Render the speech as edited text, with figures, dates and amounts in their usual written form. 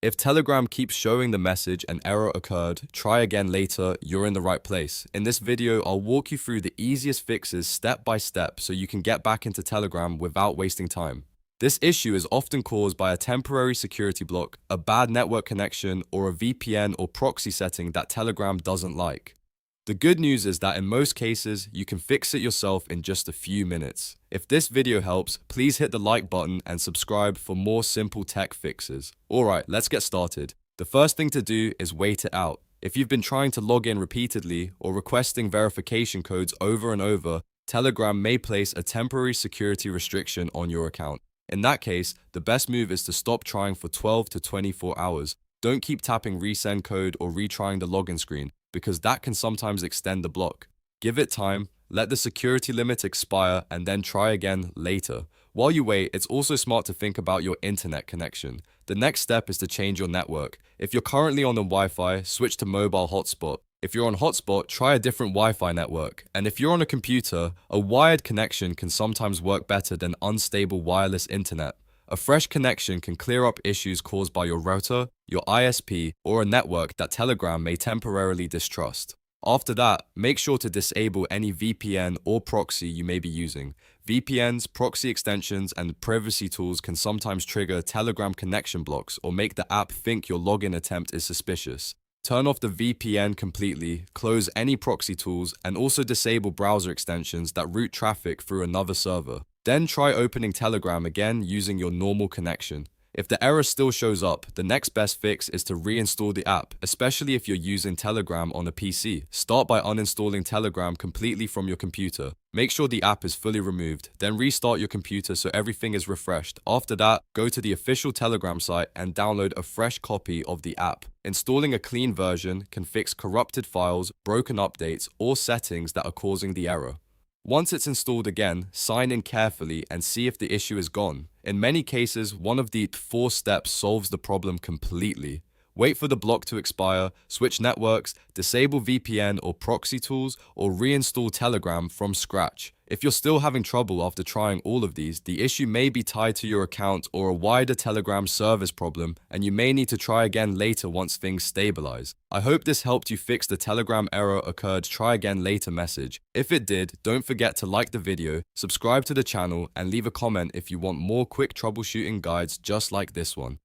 If Telegram keeps showing the message an error occurred, try again later, you're in the right place. In this video, I'll walk you through the easiest fixes step by step so you can get back into Telegram without wasting time. This issue is often caused by a temporary security block, a bad network connection, or a VPN or proxy setting that Telegram doesn't like. The good news is that in most cases, you can fix it yourself in just a few minutes. If this video helps, please hit the like button and subscribe for more simple tech fixes. Alright, let's get started. The first thing to do is wait it out. If you've been trying to log in repeatedly or requesting verification codes over and over, Telegram may place a temporary security restriction on your account. In that case, the best move is to stop trying for 12 to 24 hours. Don't keep tapping resend code or retrying the login screen, because that can sometimes extend the block. Give it time, let the security limit expire, and then try again later. While you wait, it's also smart to think about your internet connection. The next step is to change your network. If you're currently on the Wi-Fi, switch to mobile hotspot. If you're on hotspot, try a different Wi-Fi network. And if you're on a computer, a wired connection can sometimes work better than unstable wireless internet. A fresh connection can clear up issues caused by your router, your ISP, or a network that Telegram may temporarily distrust. After that, make sure to disable any VPN or proxy you may be using. VPNs, proxy extensions, and privacy tools can sometimes trigger Telegram connection blocks or make the app think your login attempt is suspicious. Turn off the VPN completely, close any proxy tools, and also disable browser extensions that route traffic through another server. Then try opening Telegram again using your normal connection. If the error still shows up, the next best fix is to reinstall the app, especially if you're using Telegram on a PC. Start by uninstalling Telegram completely from your computer. Make sure the app is fully removed, then restart your computer so everything is refreshed. After that, go to the official Telegram site and download a fresh copy of the app. Installing a clean version can fix corrupted files, broken updates, or settings that are causing the error. Once it's installed again, sign in carefully and see if the issue is gone. In many cases, one of the 4 steps solves the problem completely. Wait for the block to expire, switch networks, disable VPN or proxy tools, or reinstall Telegram from scratch. If you're still having trouble after trying all of these, the issue may be tied to your account or a wider Telegram service problem, and you may need to try again later once things stabilize. I hope this helped you fix the Telegram error occurred try again later message. If it did, don't forget to like the video, subscribe to the channel, and leave a comment if you want more quick troubleshooting guides just like this one.